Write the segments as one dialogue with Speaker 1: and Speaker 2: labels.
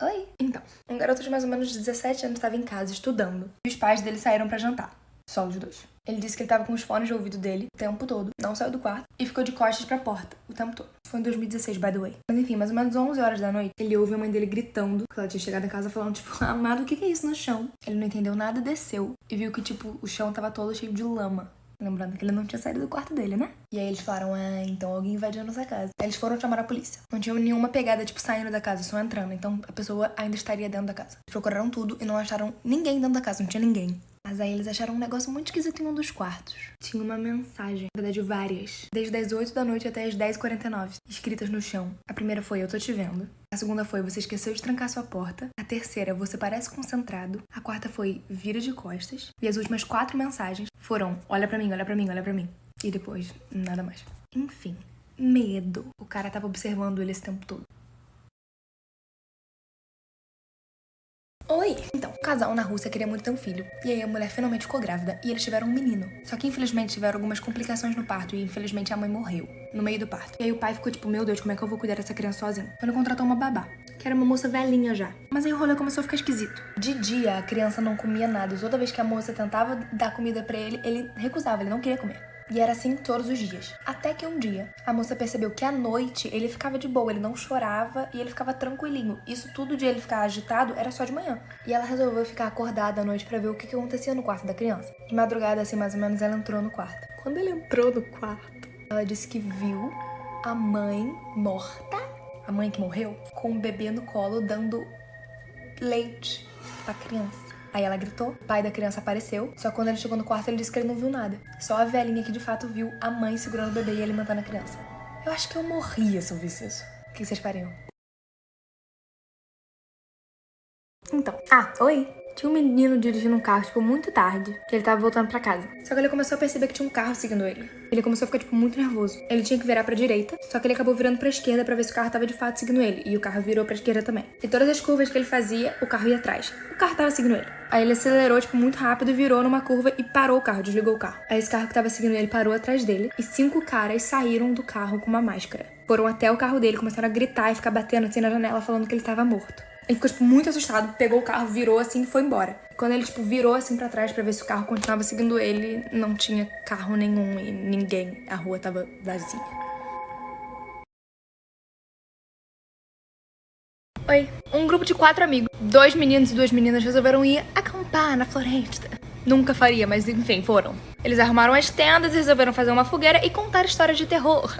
Speaker 1: Oi. Então, um garoto de mais ou menos 17 anos estava em casa estudando e os pais dele saíram pra jantar. Só os dois. Ele disse que ele tava com os fones de ouvido dele o tempo todo, não saiu do quarto e ficou de costas pra porta o tempo todo. Foi em 2016, by the way. Mas enfim, mais ou menos 11 horas da noite, ele ouve a mãe dele gritando, que ela tinha chegado em casa falando, tipo, amado, o que é isso no chão? Ele não entendeu nada, desceu e viu que, tipo, o chão tava todo cheio de lama. Lembrando que ele não tinha saído do quarto dele, né? E aí eles falaram, então alguém invadiu a nossa casa. Aí eles foram chamar a polícia. Não tinha nenhuma pegada, tipo, saindo da casa, só entrando. Então a pessoa ainda estaria dentro da casa. Procuraram tudo e não acharam ninguém dentro da casa, não tinha ninguém. Mas aí eles acharam um negócio muito esquisito em um dos quartos. Tinha uma mensagem, na verdade várias, desde as 8 da noite até as 10h49, escritas no chão. A primeira foi, eu tô te vendo. A segunda foi, você esqueceu de trancar sua porta. A terceira, você parece concentrado. A quarta foi, vira de costas. E as últimas 4 mensagens foram, olha pra mim, olha pra mim, olha pra mim. E depois, nada mais. Enfim, medo. O cara tava observando ele esse tempo todo. Oi! Então, o casal na Rússia queria muito ter um filho. E aí a mulher finalmente ficou grávida e eles tiveram um menino. Só que infelizmente tiveram algumas complicações no parto e infelizmente a mãe morreu no meio do parto. E aí o pai ficou tipo, meu Deus, como é que eu vou cuidar dessa criança sozinho? Então ele contratou uma babá, que era uma moça velhinha já. Mas aí o rolê começou a ficar esquisito. De dia a criança não comia nada e toda vez que a moça tentava dar comida pra ele, ele recusava, ele não queria comer. E era assim todos os dias. Até que um dia, a moça percebeu que à noite ele ficava de boa, ele não chorava e ele ficava tranquilinho. Isso tudo de ele ficar agitado era só de manhã. E ela resolveu ficar acordada à noite pra ver o que acontecia no quarto da criança. De madrugada, assim, mais ou menos, ela entrou no quarto. Quando ela entrou no quarto, ela disse que viu a mãe morta, a mãe que morreu, com o bebê no colo dando leite pra criança. Aí ela gritou, o pai da criança apareceu, só que quando ele chegou no quarto ele disse que ele não viu nada. Só a velhinha que de fato viu a mãe segurando o bebê e alimentando a criança. Eu acho que eu morria se eu visse isso. O que vocês fariam? Então, oi! Tinha um menino dirigindo um carro, tipo, muito tarde, que ele tava voltando pra casa. Só que ele começou a perceber que tinha um carro seguindo ele. Ele começou a ficar, tipo, muito nervoso. Ele tinha que virar pra direita, só que ele acabou virando pra esquerda pra ver se o carro tava de fato seguindo ele. E o carro virou pra esquerda também. E todas as curvas que ele fazia, o carro ia atrás. O carro tava seguindo ele. Aí ele acelerou, tipo, muito rápido, virou numa curva e parou o carro, desligou o carro. Aí esse carro que tava seguindo ele parou atrás dele e 5 caras saíram do carro com uma máscara. Foram até o carro dele, começaram a gritar e ficar batendo assim na janela, falando que ele tava morto. Ele ficou, tipo, muito assustado, pegou o carro, virou assim e foi embora. Quando ele, tipo, virou assim pra trás pra ver se o carro continuava seguindo ele, não tinha carro nenhum e ninguém. A rua tava vazia. Oi. Um grupo de 4 amigos, 2 meninos e 2 meninas resolveram ir acampar na floresta. Nunca faria, mas enfim, foram. Eles arrumaram as tendas e resolveram fazer uma fogueira e contar histórias de terror.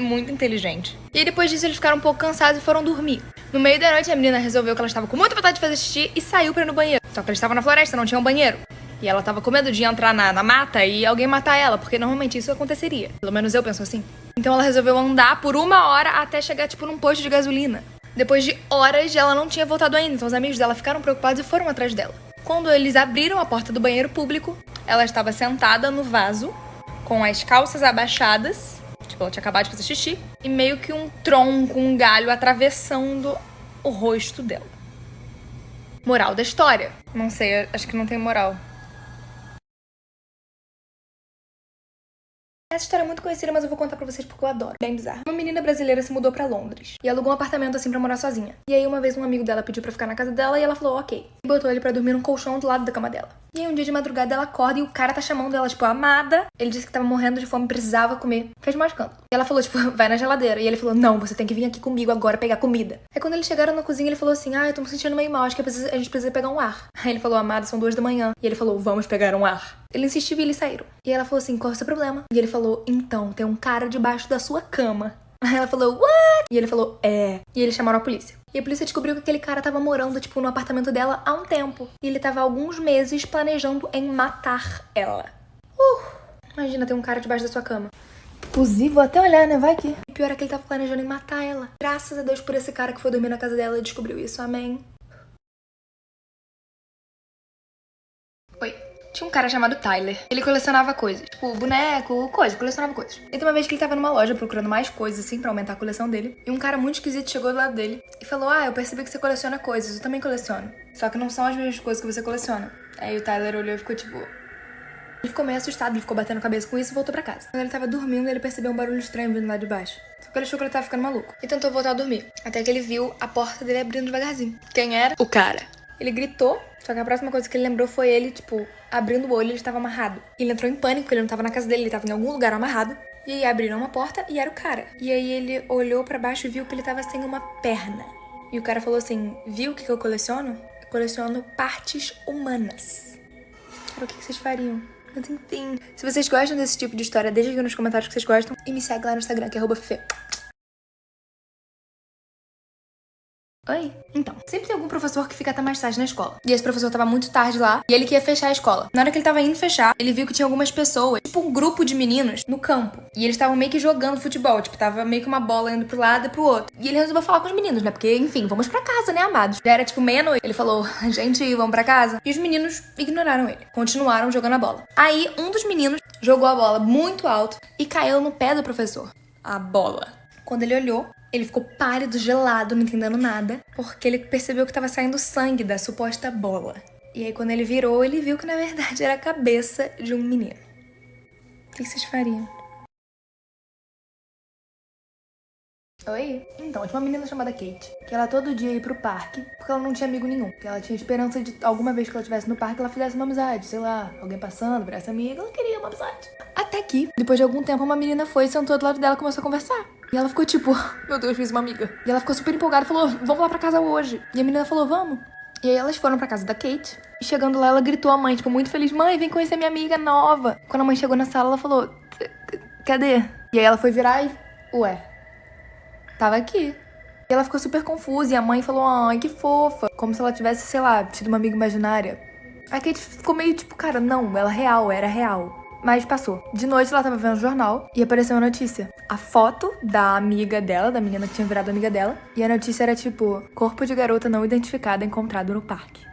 Speaker 1: Muito inteligente. E aí, depois disso eles ficaram um pouco cansados e foram dormir. No meio da noite a menina resolveu que ela estava com muita vontade de fazer xixi e saiu pra ir no banheiro. Só que eles estavam na floresta, não tinha um banheiro. E ela tava com medo de entrar na mata e alguém matar ela, porque normalmente isso aconteceria. Pelo menos eu penso assim. Então ela resolveu andar por 1 hora até chegar, tipo, num posto de gasolina. Depois de horas, ela não tinha voltado ainda, então os amigos dela ficaram preocupados e foram atrás dela. Quando eles abriram a porta do banheiro público, ela estava sentada no vaso, com as calças abaixadas. Tipo, ela tinha acabado de fazer xixi. E meio que um tronco, um galho atravessando o rosto dela. Moral da história. Não sei, acho que não tem moral. Essa história é muito conhecida, mas eu vou contar pra vocês porque eu adoro. Bem bizarro. Uma menina brasileira se mudou pra Londres e alugou um apartamento assim pra morar sozinha. E aí uma vez um amigo dela pediu pra ficar na casa dela e ela falou ok. E botou ele pra dormir num colchão do lado da cama dela. E aí um dia de madrugada ela acorda e o cara tá chamando ela, tipo, amada. Ele disse que tava morrendo de fome, precisava comer. Fez mais canto. E ela falou, tipo, vai na geladeira. E ele falou, não, você tem que vir aqui comigo agora pegar comida. Aí quando eles chegaram na cozinha, ele falou assim, eu tô me sentindo meio mal, acho que a gente precisa pegar um ar. Aí ele falou, amada, são 2 da manhã. E ele falou, vamos pegar um ar. Ele insistiu e eles saíram. E ela falou assim, qual é o seu problema? E ele falou, então, tem um cara debaixo da sua cama. Aí ela falou, what? E ele falou, é. E eles chamaram a polícia. E a polícia descobriu que aquele cara tava morando, tipo, no apartamento dela há um tempo. E ele tava há alguns meses planejando em matar ela. Imagina ter um cara debaixo da sua cama. Inclusive, vou até olhar, né? Vai que. O pior é que ele tava planejando em matar ela. Graças a Deus por esse cara que foi dormir na casa dela e descobriu isso. Amém. Oi. Tinha um cara chamado Tyler. Ele colecionava coisas. Tipo, boneco, colecionava coisas. E tem uma vez que ele tava numa loja procurando mais coisas, assim, pra aumentar a coleção dele. E um cara muito esquisito chegou do lado dele e falou, eu percebi que você coleciona coisas, eu também coleciono. Só que não são as mesmas coisas que você coleciona. Aí o Tyler olhou e ficou tipo... Ele ficou meio assustado, ele ficou batendo a cabeça com isso e voltou pra casa. Quando ele tava dormindo, ele percebeu um barulho estranho vindo lá de baixo. Só que ele achou que ele tava ficando maluco. E tentou voltar a dormir. Até que ele viu a porta dele abrindo devagarzinho. Quem era? O cara. Ele gritou, só que a próxima coisa que ele lembrou foi ele, tipo, abrindo o olho, ele estava amarrado. Ele entrou em pânico, ele não tava na casa dele, ele tava em algum lugar amarrado. E aí abriram uma porta e era o cara. E aí ele olhou pra baixo e viu que ele tava sem uma perna. E o cara falou assim, viu o que eu coleciono? Eu coleciono partes humanas. Cara, o que vocês fariam? Mas enfim, se vocês gostam desse tipo de história, deixa aqui nos comentários que vocês gostam. E me segue lá no Instagram, que é @fefe. Oi? Então, sempre tem algum professor que fica até mais tarde na escola. E esse professor tava muito tarde lá, e ele que ia fechar a escola. Na hora que ele tava indo fechar, ele viu que tinha algumas pessoas, tipo um grupo de meninos, no campo. E eles estavam meio que jogando futebol, tipo, tava meio que uma bola indo pro lado e pro outro. E ele resolveu falar com os meninos, né? Porque, enfim, vamos pra casa, né, amados? Já era tipo meia-noite. Ele falou, gente, vamos pra casa. E os meninos ignoraram ele. Continuaram jogando a bola. Aí, um dos meninos jogou a bola muito alto e caiu no pé do professor. A bola. Quando ele olhou, ele ficou pálido, gelado, não entendendo nada, porque ele percebeu que tava saindo sangue da suposta bola. E aí, quando ele virou, ele viu que, na verdade, era a cabeça de um menino. O que vocês fariam? Oi? Então, tinha uma menina chamada Kate, que ela todo dia ia pro parque, porque ela não tinha amigo nenhum. Que ela tinha esperança de, alguma vez que ela estivesse no parque, ela fizesse uma amizade. Sei lá, alguém passando, virasse amiga, ela queria uma amizade. Até que, depois de algum tempo, uma menina foi, sentou do lado dela e começou a conversar. E ela ficou tipo, meu Deus, fiz uma amiga. E ela ficou super empolgada e falou, vamos lá pra casa hoje. E a menina falou, vamos. E aí elas foram pra casa da Kate. E chegando lá, ela gritou à mãe, tipo, muito feliz. Mãe, vem conhecer minha amiga nova. Quando a mãe chegou na sala, ela falou, cadê? E aí ela foi virar e, ué, tava aqui. E ela ficou super confusa. E a mãe falou, ai, que fofa. Como se ela tivesse, sei lá, tido uma amiga imaginária. A Kate ficou meio tipo, cara, não, ela era real. Mas passou. De noite ela tava vendo o jornal e apareceu uma notícia. A foto da amiga dela, da menina que tinha virado amiga dela. E a notícia era tipo, corpo de garota não identificada encontrado no parque.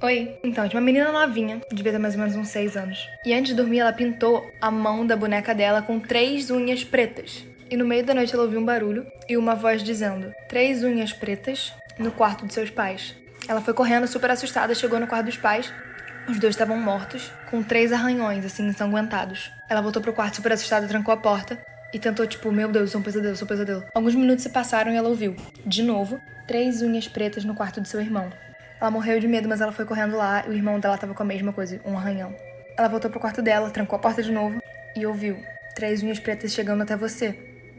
Speaker 1: Oi, então, tinha uma menina novinha, devia ter mais ou menos uns 6 anos. E antes de dormir, ela pintou a mão da boneca dela com 3 unhas pretas. E no meio da noite ela ouviu um barulho e uma voz dizendo, 3 unhas pretas no quarto de seus pais. Ela foi correndo super assustada, chegou no quarto dos pais. Os dois estavam mortos, com 3 arranhões, assim, ensanguentados. Ela voltou pro quarto super assustada, trancou a porta e tentou, tipo, meu Deus, isso é um pesadelo, isso é um pesadelo. Alguns minutos se passaram e ela ouviu, de novo, 3 unhas pretas no quarto de seu irmão. Ela morreu de medo, mas ela foi correndo lá e o irmão dela tava com a mesma coisa, um arranhão. Ela voltou pro quarto dela, trancou a porta de novo e ouviu, 3 unhas pretas chegando até você.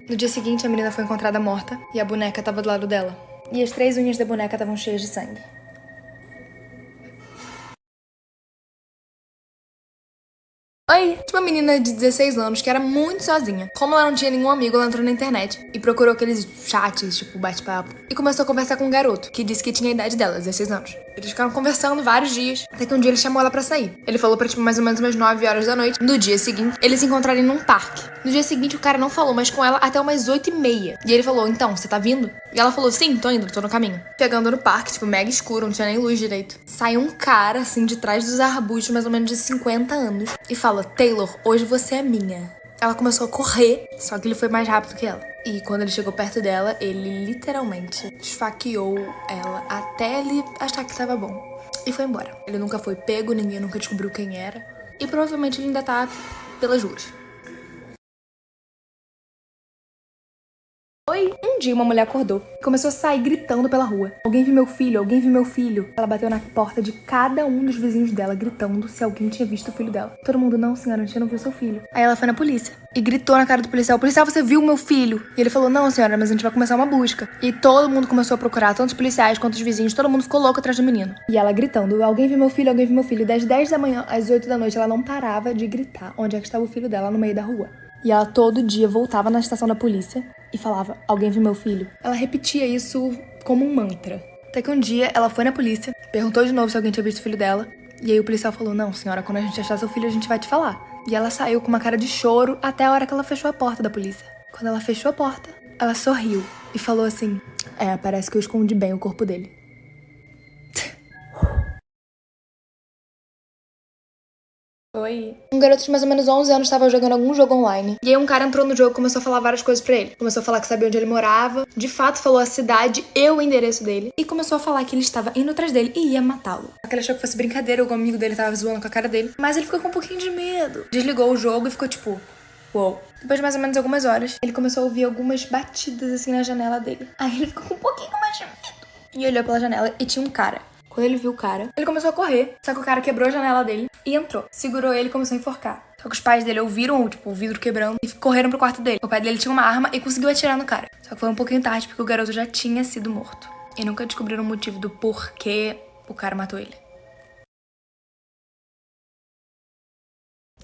Speaker 1: No dia seguinte, a menina foi encontrada morta e a boneca tava do lado dela. E as 3 unhas da boneca estavam cheias de sangue. Oi! Tinha uma menina de 16 anos que era muito sozinha. Como ela não tinha nenhum amigo, ela entrou na internet e procurou aqueles chats, tipo bate-papo, e começou a conversar com um garoto, que disse que tinha a idade dela, 16 anos. Eles ficaram conversando vários dias, até que um dia ele chamou ela pra sair. Ele falou pra, tipo, mais ou menos umas 9 horas da noite. No dia seguinte, eles se encontrarem num parque. No dia seguinte, o cara não falou mais com ela até umas 8h30. E ele falou, então, você tá vindo? E ela falou, sim, tô indo, tô no caminho. Chegando no parque, tipo, mega escuro, não tinha nem luz direito. Sai um cara, assim, de trás dos arbustos, mais ou menos de 50 anos, e fala, Taylor, hoje você é minha. Ela começou a correr, só que ele foi mais rápido que ela. E quando ele chegou perto dela, ele literalmente esfaqueou ela até ele achar que tava bom. E foi embora. Ele nunca foi pego, ninguém nunca descobriu quem era. E provavelmente ele ainda tá pelas ruas. Oi! Um dia uma mulher acordou e começou a sair gritando pela rua. Alguém viu meu filho, alguém viu meu filho. Ela bateu na porta de cada um dos vizinhos dela, gritando se alguém tinha visto o filho dela. Todo mundo, não senhora, a gente não viu seu filho. Aí ela foi na polícia e gritou na cara do policial, policial, você viu meu filho? E ele falou, não senhora, mas a gente vai começar uma busca. E todo mundo começou a procurar, tanto os policiais quanto os vizinhos, todo mundo ficou louco atrás do menino. E ela gritando, alguém viu meu filho, alguém viu meu filho. Das 10 da manhã às 8 da noite, ela não parava de gritar onde é que estava o filho dela no meio da rua. E ela todo dia voltava na estação da polícia e falava, alguém viu meu filho? Ela repetia isso como um mantra. Até que um dia ela foi na polícia, perguntou de novo se alguém tinha visto o filho dela. E aí o policial falou, não senhora, quando a gente achar seu filho a gente vai te falar. E ela saiu com uma cara de choro até a hora que ela fechou a porta da polícia. Quando ela fechou a porta, ela sorriu e falou assim, parece que eu escondi bem o corpo dele. Oi? Oi. Um garoto de mais ou menos 11 anos estava jogando algum jogo online. E aí um cara entrou no jogo e começou a falar várias coisas pra ele. Começou a falar que sabia onde ele morava. De fato, falou a cidade e o endereço dele. E começou a falar que ele estava indo atrás dele e ia matá-lo. Só que ele achou que fosse brincadeira, algum amigo dele tava zoando com a cara dele. Mas ele ficou com um pouquinho de medo. Desligou o jogo e ficou tipo... Uou. Depois de mais ou menos algumas horas, ele começou a ouvir algumas batidas assim na janela dele. Aí ele ficou com um pouquinho mais de medo. E olhou pela janela e tinha um cara. Quando ele viu o cara, ele começou a correr. Só que o cara quebrou a janela dele e entrou. Segurou ele e começou a enforcar. Só que os pais dele ouviram, o vidro quebrando e correram pro quarto dele. O pai dele tinha uma arma e conseguiu atirar no cara. Só que foi um pouquinho tarde porque o garoto já tinha sido morto. E nunca descobriram o motivo do porquê o cara matou ele.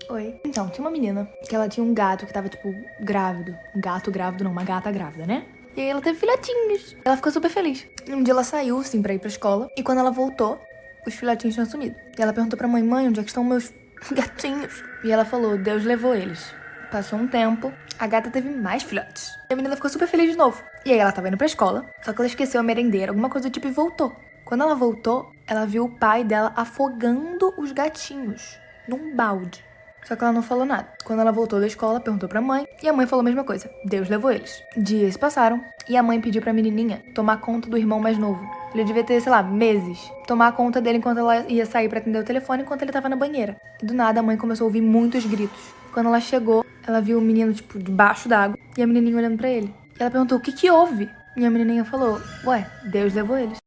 Speaker 1: Oi. Então, tinha uma menina que ela tinha um gato que tava, tipo, grávido. Um gato grávido, não, uma gata grávida, né? E aí ela teve filhotinhos. Ela ficou super feliz. E um dia ela saiu, assim, pra ir pra escola. E quando ela voltou, os filhotinhos tinham sumido. E ela perguntou pra mãe, onde é que estão meus gatinhos? E ela falou, Deus levou eles. Passou um tempo, a gata teve mais filhotes. E a menina ficou super feliz de novo. E aí ela tava indo pra escola, só que ela esqueceu a merendeira, alguma coisa do tipo, e voltou. Quando ela voltou, ela viu o pai dela afogando os gatinhos num balde. Só que ela não falou nada. Quando ela voltou da escola, perguntou pra mãe, e a mãe falou a mesma coisa. Deus levou eles. Dias se passaram, e a mãe pediu pra menininha tomar conta do irmão mais novo. Ele devia ter, sei lá, meses. Tomar conta dele enquanto ela ia sair pra atender o telefone, enquanto ele tava na banheira. E do nada, a mãe começou a ouvir muitos gritos. Quando ela chegou, ela viu o menino, tipo, debaixo d'água, e a menininha olhando pra ele. E ela perguntou, o que que houve? E a menininha falou, ué, Deus levou eles.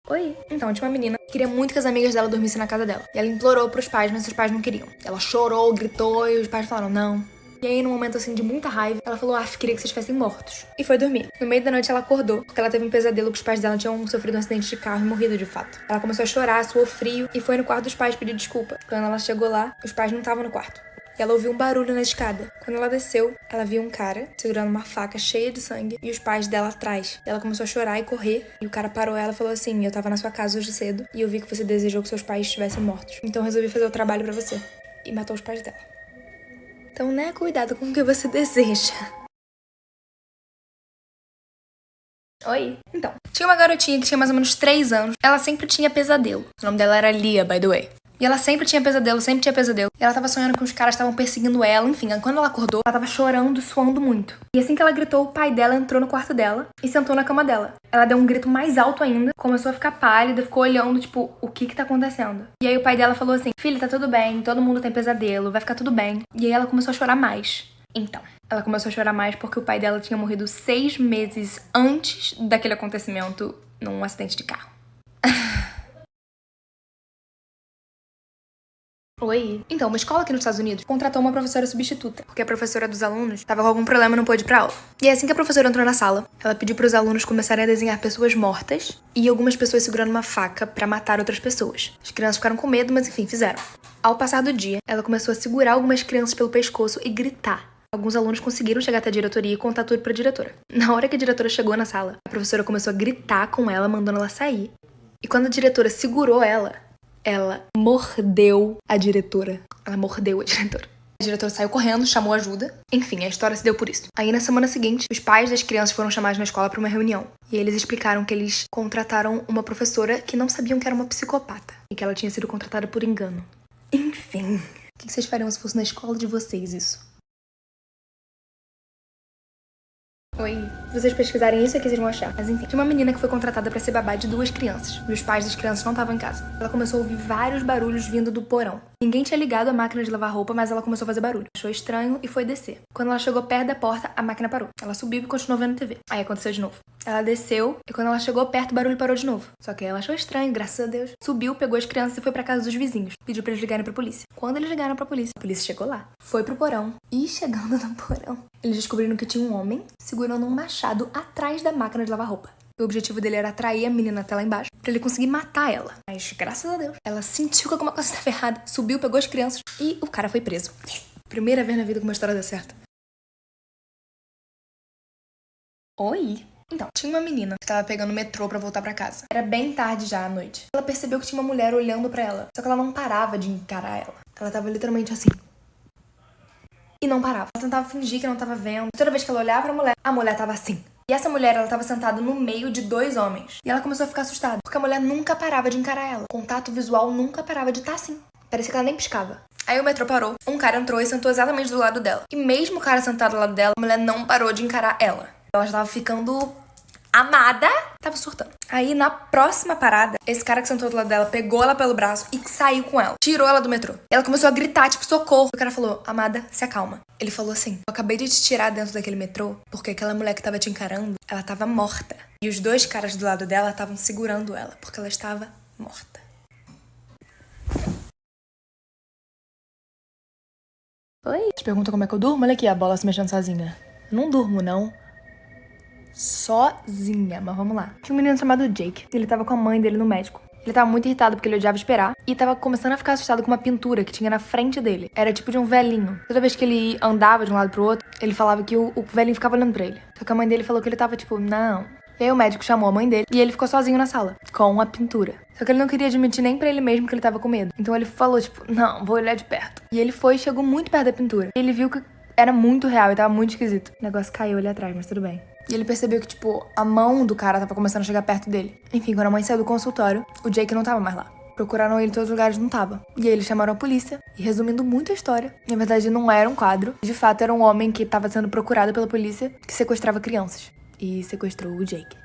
Speaker 1: Oi. Então, tinha uma menina que queria muito que as amigas dela dormissem na casa dela. E ela implorou pros pais, mas os pais não queriam. Ela chorou, gritou e os pais falaram não. E aí, num momento assim de muita raiva, ela falou, queria que vocês estivessem mortos. E foi dormir. No meio da noite ela acordou, porque ela teve um pesadelo que os pais dela tinham sofrido um acidente de carro e morrido de fato. Ela começou a chorar, suou frio e foi no quarto dos pais pedir desculpa. Quando ela chegou lá, os pais não estavam no quarto. E ela ouviu um barulho na escada. Quando ela desceu, ela viu um cara segurando uma faca cheia de sangue e os pais dela atrás. Ela começou a chorar e correr. E o cara parou ela e falou assim, eu tava na sua casa hoje cedo e eu vi que você desejou que seus pais estivessem mortos. Então eu resolvi fazer o trabalho pra você. E matou os pais dela. Então, né, cuidado com o que você deseja. Oi. Então, tinha uma garotinha que tinha mais ou menos 3 anos. Ela sempre tinha pesadelo. O nome dela era Lia, by the way. E ela sempre tinha pesadelo, sempre tinha pesadelo. E ela tava sonhando que os caras estavam perseguindo ela. Enfim, quando ela acordou, ela tava chorando, suando muito. E assim que ela gritou, o pai dela entrou no quarto dela e sentou na cama dela. Ela deu um grito mais alto ainda, começou a ficar pálida, ficou olhando, tipo, o que tá acontecendo? E aí o pai dela falou assim, filha, tá tudo bem, todo mundo tem pesadelo, vai ficar tudo bem. E aí ela começou a chorar mais. Então, ela começou a chorar mais porque o pai dela tinha morrido 6 meses antes daquele acontecimento num acidente de carro. Oi. Então, uma escola aqui nos Estados Unidos contratou uma professora substituta, porque a professora dos alunos tava com algum problema e não pôde ir pra aula. E assim que a professora entrou na sala, ela pediu pros alunos começarem a desenhar pessoas mortas e algumas pessoas segurando uma faca pra matar outras pessoas. As crianças ficaram com medo, mas enfim, fizeram. Ao passar do dia, ela começou a segurar algumas crianças pelo pescoço e gritar. Alguns alunos conseguiram chegar até a diretoria e contar tudo pra diretora. Na hora que a diretora chegou na sala, a professora começou a gritar com ela, mandando ela sair. E quando a diretora segurou ela mordeu a diretora. Ela mordeu a diretora. A diretora saiu correndo, chamou ajuda. Enfim, a história se deu por isso. Aí, na semana seguinte, os pais das crianças foram chamados na escola pra uma reunião. E eles explicaram que eles contrataram uma professora que não sabiam que era uma psicopata. E que ela tinha sido contratada por engano. Enfim. O que vocês fariam se fosse na escola de vocês isso? Oi. Se vocês pesquisarem isso aqui, vocês vão achar. Mas enfim, tinha uma menina que foi contratada pra ser babá de 2 crianças. E os pais das crianças não estavam em casa. Ela começou a ouvir vários barulhos vindo do porão. Ninguém tinha ligado a máquina de lavar roupa, mas ela começou a fazer barulho. Achou estranho e foi descer. Quando ela chegou perto da porta, a máquina parou. Ela subiu e continuou vendo TV. Aí aconteceu de novo. Ela desceu e quando ela chegou perto, o barulho parou de novo. Só que ela achou estranho, graças a Deus. Subiu, pegou as crianças e foi pra casa dos vizinhos. Pediu pra eles ligarem pra polícia. Quando eles ligaram pra polícia, a polícia chegou lá. Foi pro porão. E chegando no porão, eles descobriram que tinha um homem segurando um machado atrás da máquina de lavar roupa. O objetivo dele era atrair a menina até lá embaixo, pra ele conseguir matar ela. Mas, graças a Deus, ela sentiu que alguma coisa estava errada, subiu, pegou as crianças e o cara foi preso. Primeira vez na vida que uma história deu certo. Oi? Então, tinha uma menina que tava pegando o metrô pra voltar pra casa. Era bem tarde já à noite. Ela percebeu que tinha uma mulher olhando pra ela, só que ela não parava de encarar ela. Ela tava literalmente assim. E não parava. Ela tentava fingir que não tava vendo. Toda vez que ela olhava pra mulher, a mulher tava assim. E essa mulher, ela tava sentada no meio de 2 homens. E ela começou a ficar assustada, porque a mulher nunca parava de encarar ela. O contato visual nunca parava de estar assim. Parecia que ela nem piscava. Aí o metrô parou, um cara entrou e sentou exatamente do lado dela. E mesmo o cara sentado do lado dela, a mulher não parou de encarar ela. Ela já tava ficando amada, tava surtando. Aí na próxima parada, esse cara que sentou do lado dela pegou ela pelo braço e saiu com ela. Tirou ela do metrô. Ela começou a gritar, tipo, socorro. O cara falou, amada, se acalma. Ele falou assim, eu acabei de te tirar dentro daquele metrô porque aquela mulher que tava te encarando, ela tava morta. E os 2 caras do lado dela estavam segurando ela, porque ela estava morta. Oi? Te pergunta como é que eu durmo? Olha aqui a bola se mexendo sozinha. Eu não durmo, não. Sozinha, mas vamos lá. Tinha um menino chamado Jake. Ele tava com a mãe dele no médico. Ele tava muito irritado porque ele odiava esperar. E tava começando a ficar assustado com uma pintura que tinha na frente dele. Era tipo de um velhinho. Toda vez que ele andava de um lado pro outro, ele falava que o velhinho ficava olhando pra ele. Só que a mãe dele falou que ele tava tipo, não. E aí o médico chamou a mãe dele e ele ficou sozinho na sala, com a pintura. Só que ele não queria admitir nem pra ele mesmo que ele tava com medo. Então ele falou tipo, não, vou olhar de perto. E ele foi e chegou muito perto da pintura. E ele viu que era muito real e tava muito esquisito. O negócio caiu ali atrás, mas tudo bem. E ele percebeu que, tipo, a mão do cara tava começando a chegar perto dele. Enfim, quando a mãe saiu do consultório, o Jake não tava mais lá. Procuraram ele em todos os lugares, não tava. E aí eles chamaram a polícia. E resumindo muito a história, na verdade não era um quadro. De fato, era um homem que tava sendo procurado pela polícia que sequestrava crianças. E sequestrou o Jake.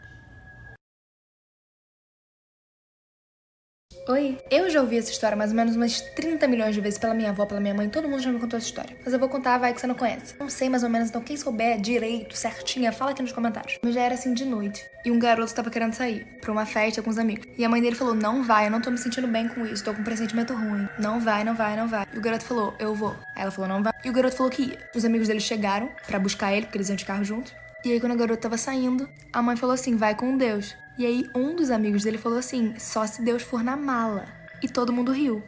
Speaker 1: Oi, eu já ouvi essa história mais ou menos umas 30 milhões de vezes pela minha avó, pela minha mãe, todo mundo já me contou essa história. Mas eu vou contar, vai que você não conhece. Não sei mais ou menos, então quem souber direito, certinha, fala aqui nos comentários. Mas já era assim de noite, e um garoto tava querendo sair pra uma festa com os amigos. E a mãe dele falou, não vai, eu não tô me sentindo bem com isso, tô com um pressentimento ruim. Não vai, não vai, não vai. E o garoto falou, eu vou. Aí ela falou, não vai. E o garoto falou que ia. Os amigos dele chegaram pra buscar ele, porque eles iam de carro juntos. E aí quando o garoto tava saindo, a mãe falou assim, vai com Deus. E aí um dos amigos dele falou assim, só se Deus for na mala. E todo mundo riu.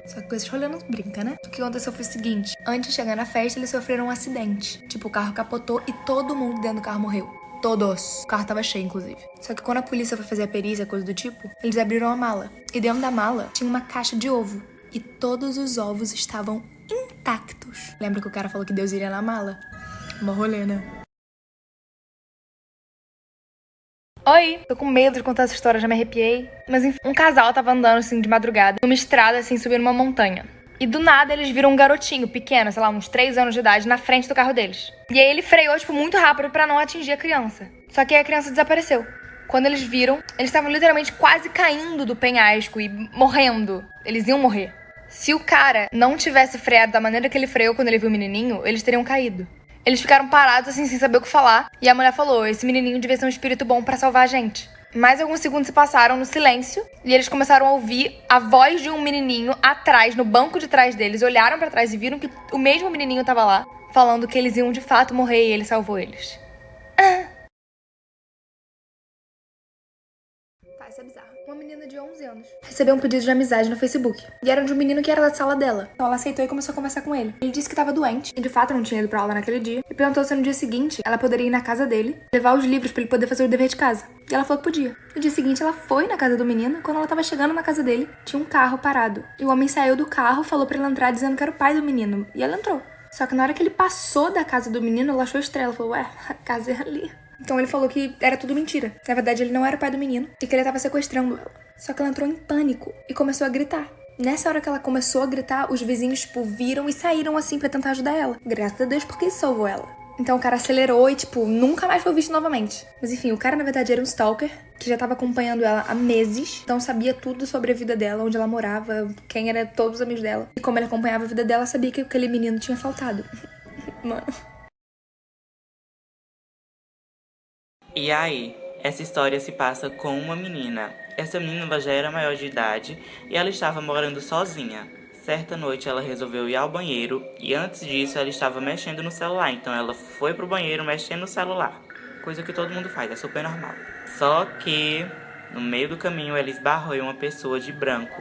Speaker 1: Só que com esse rolê não brinca, né? O que aconteceu foi o seguinte. Antes de chegar na festa, eles sofreram um acidente. Tipo, o carro capotou e todo mundo dentro do carro morreu. Todos. O carro tava cheio, inclusive. Só que quando a polícia foi fazer a perícia, coisa do tipo, eles abriram a mala. E dentro da mala tinha uma caixa de ovo. E todos os ovos estavam intactos. Lembra que o cara falou que Deus iria na mala? Uma rolê, né? Oi, tô com medo de contar essa história, já me arrepiei. Mas enfim, um casal tava andando assim de madrugada, numa estrada assim, subindo uma montanha. E do nada eles viram um garotinho pequeno, sei lá, uns 3 anos de idade, na frente do carro deles. E aí ele freou, tipo, muito rápido pra não atingir a criança. Só que aí a criança desapareceu. Quando eles viram, eles estavam literalmente quase caindo do penhasco e morrendo. Eles iam morrer. Se o cara não tivesse freado da maneira que ele freou quando ele viu o menininho, eles teriam caído. Eles ficaram parados, assim, sem saber o que falar. E a mulher falou, esse menininho devia ser um espírito bom pra salvar a gente. Mais alguns segundos se passaram no silêncio. E eles começaram a ouvir a voz de um menininho atrás, no banco de trás deles. Olharam pra trás e viram que o mesmo menininho tava lá, falando que eles iam de fato morrer e ele salvou eles. Tá, isso é bizarro. Uma menina de 11 anos recebeu um pedido de amizade no Facebook. E era de um menino que era da sala dela. Então ela aceitou e começou a conversar com ele. Ele disse que tava doente e de fato não tinha ido pra aula naquele dia. E perguntou se no dia seguinte ela poderia ir na casa dele, levar os livros pra ele poder fazer o dever de casa. E ela falou que podia. No dia seguinte ela foi na casa do menino. Quando ela tava chegando na casa dele, tinha um carro parado. E o homem saiu do carro, falou pra ela entrar dizendo que era o pai do menino. E ela entrou. Só que na hora que ele passou da casa do menino, ela achou estranha. Ela falou, ué, a casa é ali. Então ele falou que era tudo mentira. Na verdade, ele não era o pai do menino e que ele tava sequestrando ela. Só que ela entrou em pânico e começou a gritar. Nessa hora que ela começou a gritar, os vizinhos, tipo, viram e saíram assim pra tentar ajudar ela. Graças a Deus, porque isso salvou ela. Então o cara acelerou e, tipo, nunca mais foi visto novamente. Mas enfim, o cara na verdade era um stalker que já tava acompanhando ela há meses. Então sabia tudo sobre a vida dela, onde ela morava, quem eram todos os amigos dela. E como ele acompanhava a vida dela, sabia que aquele menino tinha faltado. Mano.
Speaker 2: E aí, essa história se passa com uma menina. Essa menina ela já era maior de idade e ela estava morando sozinha. Certa noite ela resolveu ir ao banheiro e antes disso ela estava mexendo no celular. Então ela foi pro banheiro mexendo no celular. Coisa que todo mundo faz, é super normal. Só que no meio do caminho ela esbarrou em uma pessoa de branco.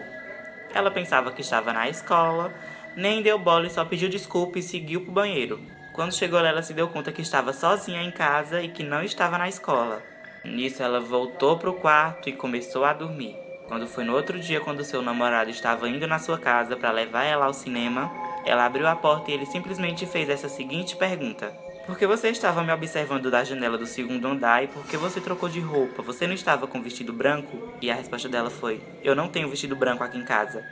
Speaker 2: Ela pensava que estava na escola, nem deu bola e só pediu desculpa e seguiu pro banheiro. Quando chegou lá, ela se deu conta que estava sozinha em casa e que não estava na escola. Nisso, ela voltou pro quarto e começou a dormir. Quando foi no outro dia, quando seu namorado estava indo na sua casa para levar ela ao cinema, ela abriu a porta e ele simplesmente fez essa seguinte pergunta: Por que você estava me observando da janela do segundo andar e por que você trocou de roupa? Você não estava com vestido branco? E a resposta dela foi: eu não tenho vestido branco aqui em casa.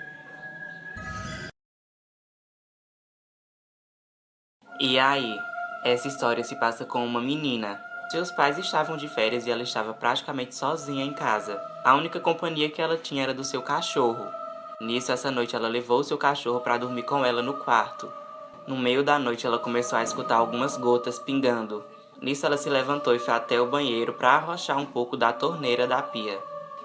Speaker 2: E aí, essa história se passa com uma menina. Seus pais estavam de férias e ela estava praticamente sozinha em casa. A única companhia que ela tinha era do seu cachorro. Nisso, essa noite ela levou seu cachorro para dormir com ela no quarto. No meio da noite, ela começou a escutar algumas gotas pingando. Nisso, ela se levantou e foi até o banheiro para arrochar um pouco da torneira da pia.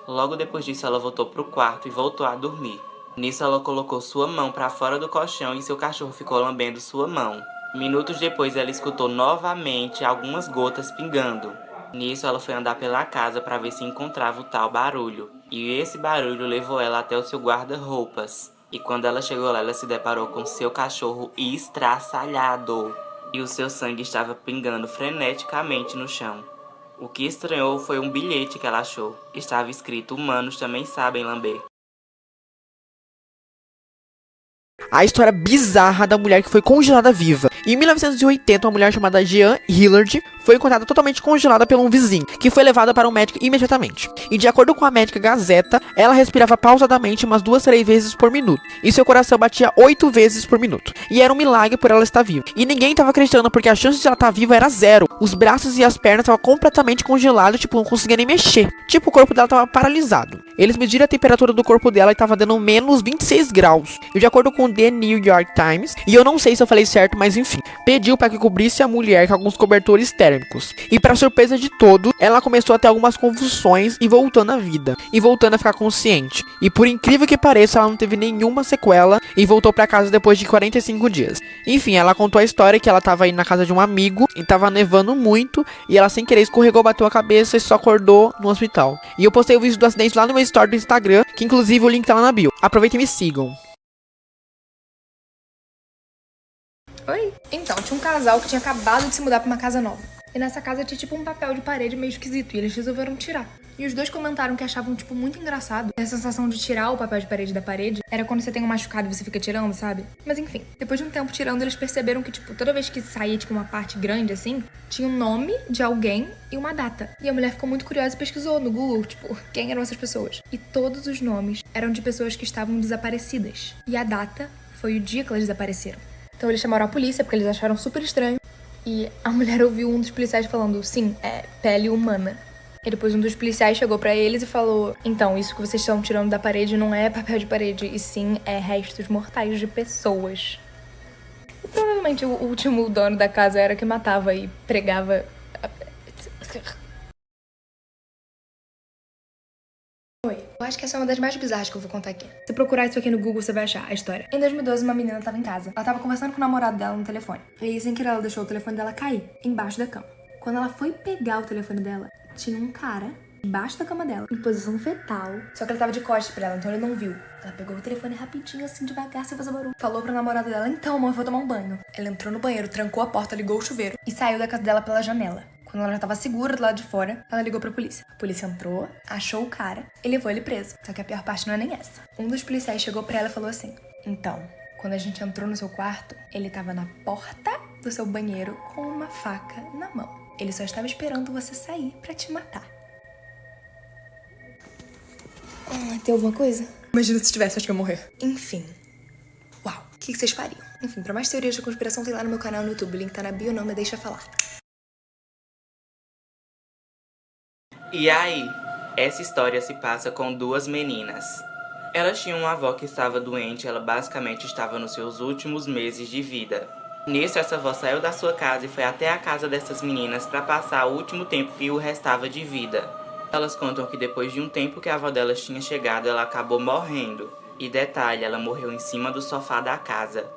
Speaker 2: Logo depois disso, ela voltou para o quarto e voltou a dormir. Nisso, ela colocou sua mão para fora do colchão e seu cachorro ficou lambendo sua mão. Minutos depois, ela escutou novamente algumas gotas pingando. Nisso, ela foi andar pela casa para ver se encontrava o tal barulho. E esse barulho levou ela até o seu guarda-roupas. E quando ela chegou lá, ela se deparou com seu cachorro estraçalhado. E o seu sangue estava pingando freneticamente no chão. O que estranhou foi um bilhete que ela achou. Estava escrito: humanos também sabem lamber.
Speaker 3: A história bizarra da mulher que foi congelada viva. Em 1980, uma mulher chamada Jean Hillard foi encontrada totalmente congelada por um vizinho, que foi levada para um médico imediatamente. E de acordo com a médica Gazeta, ela respirava pausadamente umas 2-3 vezes por minuto, e seu coração batia 8 vezes por minuto. E era um milagre por ela estar viva. E ninguém estava acreditando porque a chance de ela estar viva era zero. Os braços e as pernas estavam completamente congelados, tipo, não conseguia nem mexer. Tipo, o corpo dela estava paralisado. Eles mediram a temperatura do corpo dela e estava dando menos 26 graus. E de acordo com o The New York Times, e eu não sei se eu falei certo, mas enfim, pediu para que cobrisse a mulher com alguns cobertores térmicos. E para surpresa de todos, ela começou a ter algumas convulsões e voltando à vida, e voltando a ficar consciente. E por incrível que pareça, ela não teve nenhuma sequela e voltou para casa depois de 45 dias. Enfim, ela contou a história que ela estava indo na casa de um amigo e estava nevando muito, e ela sem querer escorregou, bateu a cabeça e só acordou no hospital. E eu postei o vídeo do acidente lá no meu story do Instagram, que inclusive o link tá lá na bio. Aproveitem e me sigam.
Speaker 1: Oi? Então, tinha um casal que tinha acabado de se mudar pra uma casa nova. E nessa casa tinha tipo um papel de parede meio esquisito, e eles resolveram tirar. E os dois comentaram que achavam, tipo, muito engraçado. A sensação de tirar o papel de parede da parede era quando você tem um machucado e você fica tirando, sabe? Mas enfim, depois de um tempo tirando, eles perceberam que, tipo, toda vez que saía, tipo, uma parte grande, assim, tinha um nome de alguém e uma data. E a mulher ficou muito curiosa e pesquisou no Google, tipo, quem eram essas pessoas. E todos os nomes eram de pessoas que estavam desaparecidas. E a data foi o dia que elas desapareceram. Então eles chamaram a polícia, porque eles acharam super estranho. E a mulher ouviu um dos policiais falando, sim, é pele humana. E depois um dos policiais chegou pra eles e falou, então, isso que vocês estão tirando da parede não é papel de parede, e sim é restos mortais de pessoas. E provavelmente o último dono da casa era que matava e pregava... Oi, eu acho que essa é uma das mais bizarras que eu vou contar aqui. Se procurar isso aqui no Google, você vai achar a história. Em 2012, uma menina tava em casa. Ela tava conversando com o namorado dela no telefone. E aí, sem querer, ela deixou o telefone dela cair embaixo da cama. Quando ela foi pegar o telefone dela, tinha um cara embaixo da cama dela, em posição fetal. Só que ele tava de costas pra ela, então ele não viu. Ela pegou o telefone rapidinho, assim, devagar, sem fazer barulho. Falou pro namorado dela, então, amor, eu vou tomar um banho. Ela entrou no banheiro, trancou a porta, ligou o chuveiro e saiu da casa dela pela janela. Quando ela já tava segura do lado de fora, ela ligou pra polícia. A polícia entrou, achou o cara e levou ele preso. Só que a pior parte não é nem essa. Um dos policiais chegou pra ela e falou assim, então, quando a gente entrou no seu quarto, ele tava na porta do seu banheiro com uma faca na mão. Ele só estava esperando você sair pra te matar. Tem alguma coisa? Imagina se tivesse, acho que eu ia morrer. Enfim. Uau, o que vocês fariam? Enfim, pra mais teorias de conspiração, tem lá no meu canal no YouTube. O link tá na bio, não me deixa falar.
Speaker 2: E aí, essa história se passa com duas meninas. Elas tinham uma avó que estava doente, ela basicamente estava nos seus últimos meses de vida. Nisso, essa avó saiu da sua casa e foi até a casa dessas meninas para passar o último tempo que o restava de vida. Elas contam que depois de um tempo que a avó delas tinha chegado, ela acabou morrendo. E detalhe, ela morreu em cima do sofá da casa.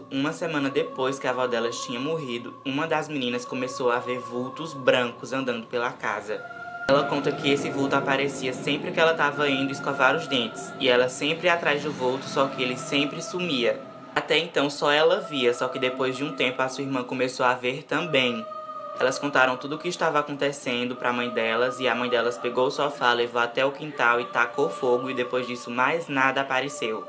Speaker 2: Uma semana depois que a avó delas tinha morrido, uma das meninas começou a ver vultos brancos andando pela casa. Ela conta que esse vulto aparecia sempre que ela estava indo escovar os dentes, e ela sempre ia atrás do vulto, só que ele sempre sumia. Até então só ela via, só que depois de um tempo a sua irmã começou a ver também. Elas contaram tudo o que estava acontecendo para a mãe delas, e a mãe delas pegou o sofá, levou até o quintal e tacou fogo, e depois disso mais nada apareceu.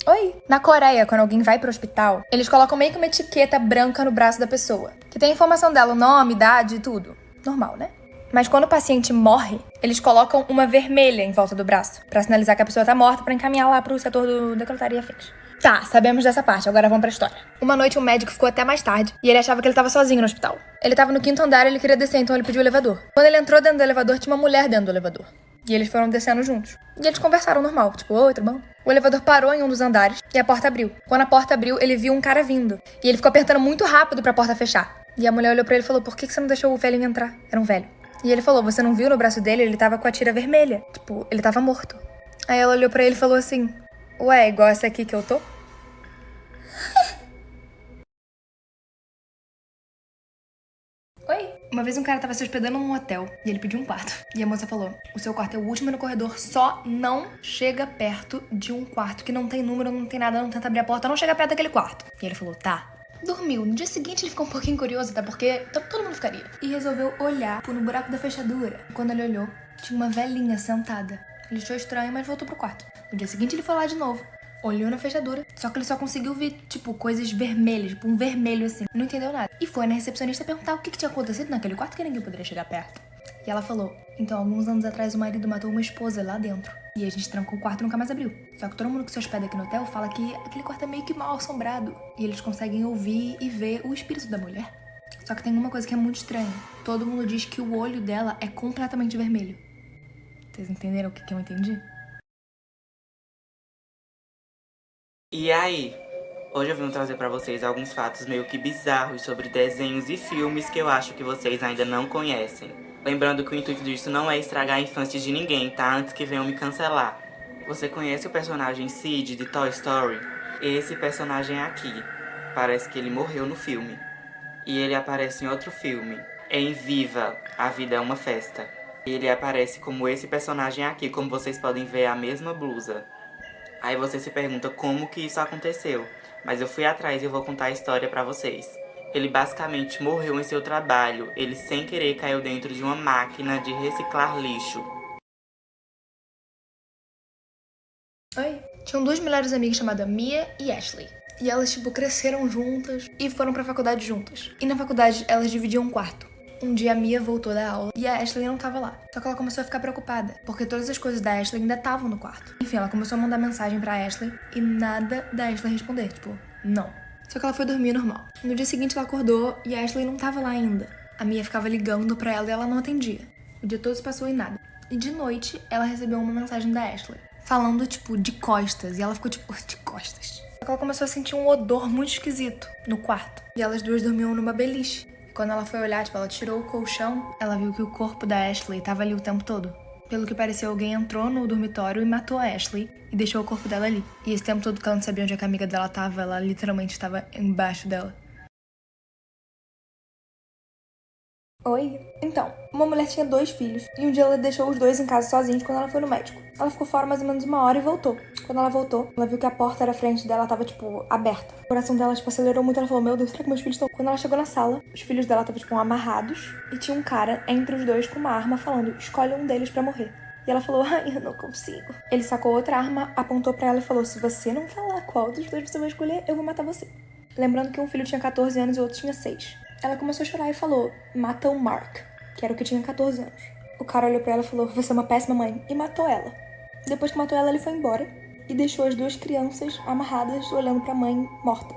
Speaker 1: Oi! Na Coreia, quando alguém vai pro hospital, eles colocam meio que uma etiqueta branca no braço da pessoa, que tem a informação dela, o nome, idade e tudo. Normal, né? Mas quando o paciente morre, eles colocam uma vermelha em volta do braço, pra sinalizar que a pessoa tá morta, pra encaminhar lá pro setor do decretaria e afins. Tá, sabemos dessa parte, agora vamos pra história. Uma noite um médico ficou até mais tarde e ele achava que ele tava sozinho no hospital. Ele tava no 5º andar e ele queria descer, então ele pediu o elevador. Quando ele entrou dentro do elevador, tinha uma mulher dentro do elevador. E eles foram descendo juntos. E eles conversaram normal, tipo, oi, tudo bom? O elevador parou em um dos andares e a porta abriu. Quando a porta abriu, ele viu um cara vindo. E ele ficou apertando muito rápido pra porta fechar. E a mulher olhou pra ele e falou, por que você não deixou o velhinho entrar? Era um velho. E ele falou, você não viu no braço dele? Ele tava com a tira vermelha. Tipo, ele tava morto. Aí ela olhou pra ele e falou assim, ué, igual essa aqui que eu tô? Oi? Uma vez um cara tava se hospedando num hotel e ele pediu um quarto. E a moça falou, o seu quarto é o último no corredor, só não chega perto de um quarto que não tem número, não tem nada, não tenta abrir a porta, não chega perto daquele quarto. E ele falou, tá. Dormiu. No dia seguinte ele ficou um pouquinho curioso, até porque todo mundo ficaria. E resolveu olhar no buraco da fechadura. Quando ele olhou, tinha uma velhinha sentada. Ele achou estranho, mas voltou pro quarto. No dia seguinte ele foi lá de novo. Olhou na fechadura, só que ele só conseguiu ver, tipo, coisas vermelhas, tipo, um vermelho assim. Não entendeu nada. E foi na recepcionista perguntar o que tinha acontecido naquele quarto que ninguém poderia chegar perto. E ela falou, então, alguns anos atrás o marido matou uma esposa lá dentro. E a gente trancou o quarto e nunca mais abriu. Só que todo mundo que se hospeda aqui no hotel fala que aquele quarto é meio que mal assombrado. E eles conseguem ouvir e ver o espírito da mulher. Só que tem uma coisa que é muito estranha. Todo mundo diz que o olho dela é completamente vermelho. Vocês entenderam o que eu entendi?
Speaker 2: E aí? Hoje eu vim trazer pra vocês alguns fatos meio que bizarros sobre desenhos e filmes que eu acho que vocês ainda não conhecem. Lembrando que o intuito disso não é estragar a infância de ninguém, tá? Antes que venham me cancelar. Você conhece o personagem Sid de Toy Story? Esse personagem aqui. Parece que ele morreu no filme. E ele aparece em outro filme, em Viva, A Vida é uma Festa. Ele aparece como esse personagem aqui, como vocês podem ver, a mesma blusa. Aí você se pergunta como que isso aconteceu, mas eu fui atrás e eu vou contar a história pra vocês. Ele basicamente morreu em seu trabalho, ele sem querer caiu dentro de uma máquina de reciclar lixo.
Speaker 1: Oi? Tinham duas melhores amigas chamadas Mia e Ashley. E elas, tipo, cresceram juntas e foram pra faculdade juntas. E na faculdade elas dividiam um quarto. Um dia a Mia voltou da aula e a Ashley não tava lá. Só que ela começou a ficar preocupada, porque todas as coisas da Ashley ainda estavam no quarto. Enfim, ela começou a mandar mensagem pra Ashley e nada da Ashley responder, tipo, não. Só que ela foi dormir normal. No dia seguinte ela acordou e a Ashley não tava lá ainda. A Mia ficava ligando pra ela e ela não atendia. O dia todo se passou em nada. E de noite ela recebeu uma mensagem da Ashley, falando, tipo, de costas. E ela ficou, tipo, de costas. Só que ela começou a sentir um odor muito esquisito no quarto. E elas duas dormiam numa beliche. Quando ela foi olhar, tipo, ela tirou o colchão, ela viu que o corpo da Ashley tava ali o tempo todo. Pelo que pareceu, alguém entrou no dormitório e matou a Ashley e deixou o corpo dela ali. E esse tempo todo que ela não sabia onde é que a amiga dela tava, ela literalmente estava embaixo dela. Oi? Então, uma mulher tinha 2 filhos e um dia ela deixou os 2 em casa sozinhos quando ela foi no médico. Ela ficou fora mais ou menos 1 hora e voltou. Quando ela voltou, ela viu que a porta da frente dela tava, tipo, aberta. O coração dela, tipo, acelerou muito. Ela falou, meu Deus, será que meus filhos estão... Quando ela chegou na sala, os filhos dela estavam, tipo, amarrados e tinha um cara entre os 2 com uma arma falando, escolhe um deles pra morrer. E ela falou, ai, eu não consigo. Ele sacou outra arma, apontou pra ela e falou, se você não falar qual dos 2 você vai escolher, eu vou matar você. Lembrando que um filho tinha 14 anos e o outro tinha 6. Ela começou a chorar e falou, mata o Mark, que era o que tinha 14 anos. O cara olhou pra ela e falou, você é uma péssima mãe, e matou ela. Depois que matou ela, ele foi embora e deixou as 2 crianças amarradas, olhando pra mãe morta.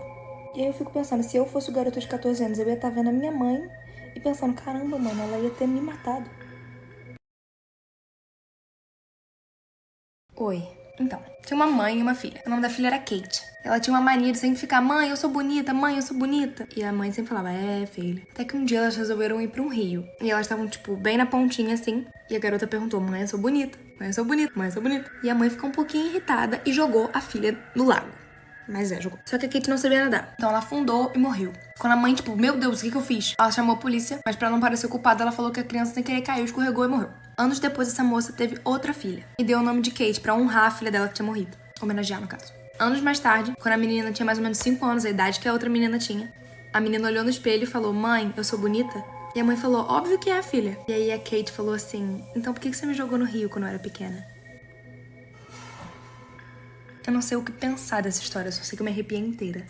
Speaker 1: E aí eu fico pensando, se eu fosse o garoto de 14 anos, eu ia estar vendo a minha mãe e pensando, caramba, mano, ela ia ter me matado. Oi. Então, tinha uma mãe e uma filha. O nome da filha era Kate. Ela tinha uma mania de sempre ficar, mãe, eu sou bonita, mãe, eu sou bonita. E a mãe sempre falava, filha. Até que um dia elas resolveram ir pra um rio. E elas estavam, tipo, bem na pontinha, assim. E a garota perguntou, mãe, eu sou bonita, mãe, eu sou bonita, mãe, eu sou bonita. E a mãe ficou um pouquinho irritada e jogou a filha no lago. Mas jogou. Só que a Kate não sabia nadar. Então ela afundou e morreu. Quando a mãe, tipo, meu Deus, o que eu fiz? Ela chamou a polícia, mas pra não parecer culpada, ela falou que a criança sem querer caiu, escorregou e morreu. Anos depois, essa moça teve outra filha. E deu o nome de Kate pra honrar a filha dela que tinha morrido. Homenagear, no caso. Anos mais tarde, quando a menina tinha mais ou menos 5 anos, a idade que a outra menina tinha, a menina olhou no espelho e falou, mãe, eu sou bonita? E a mãe falou, óbvio que é, filha. E aí a Kate falou assim, então por que você me jogou no rio quando eu era pequena? Eu não sei o que pensar dessa história, só sei que eu me arrepiei inteira.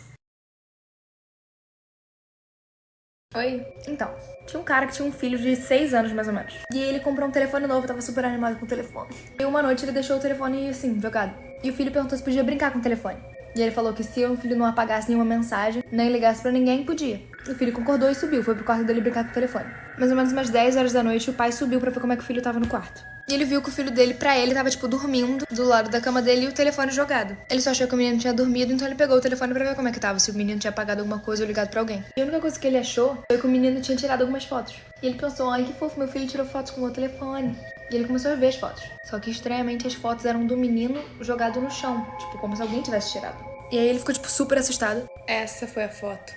Speaker 1: Oi? Então, tinha um cara que tinha um filho de 6 anos, mais ou menos. E ele comprou um telefone novo, tava super animado com o telefone. E uma noite ele deixou o telefone, assim, jogado. E o filho perguntou se podia brincar com o telefone. E ele falou que se o filho não apagasse nenhuma mensagem, nem ligasse pra ninguém, podia. O filho concordou e subiu, foi pro quarto dele brincar com o telefone. Mais ou menos umas 10 horas da noite, o pai subiu pra ver como é que o filho tava no quarto. E ele viu que o filho dele, pra ele, tava, tipo, dormindo do lado da cama dele e o telefone jogado. Ele só achou que o menino tinha dormido, então ele pegou o telefone pra ver como é que tava, se o menino tinha apagado alguma coisa ou ligado pra alguém. E a única coisa que ele achou foi que o menino tinha tirado algumas fotos. E ele pensou, ai que fofo, meu filho tirou fotos com o meu telefone. E ele começou a ver as fotos. Só que, estranhamente, as fotos eram do menino jogado no chão, tipo, como se alguém tivesse tirado. E aí ele ficou, tipo, super assustado. Essa foi a foto.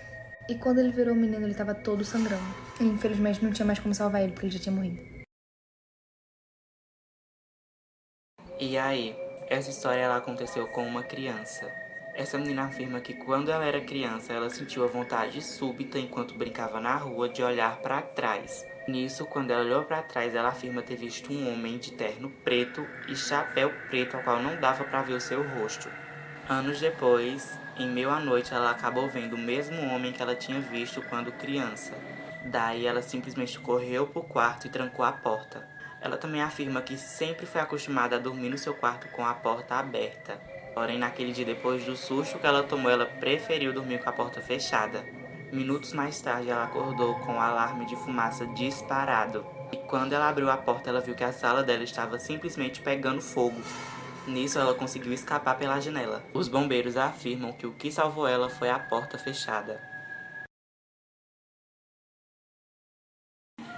Speaker 1: E quando ele virou o menino, ele tava todo sangrando. E, infelizmente, não tinha mais como salvar ele, porque ele já tinha morrido.
Speaker 2: E aí, essa história ela aconteceu com uma criança. Essa menina afirma que quando ela era criança, ela sentiu a vontade súbita enquanto brincava na rua de olhar para trás. Nisso, quando ela olhou para trás, ela afirma ter visto um homem de terno preto e chapéu preto, ao qual não dava para ver o seu rosto. Anos depois, em meio à noite, ela acabou vendo o mesmo homem que ela tinha visto quando criança. Daí, ela simplesmente correu pro quarto e trancou a porta. Ela também afirma que sempre foi acostumada a dormir no seu quarto com a porta aberta. Porém, naquele dia, depois do susto que ela tomou, ela preferiu dormir com a porta fechada. Minutos mais tarde, ela acordou com o alarme de fumaça disparado. E quando ela abriu a porta, ela viu que a sala dela estava simplesmente pegando fogo. Nisso, ela conseguiu escapar pela janela. Os bombeiros afirmam que o que salvou ela foi a porta fechada.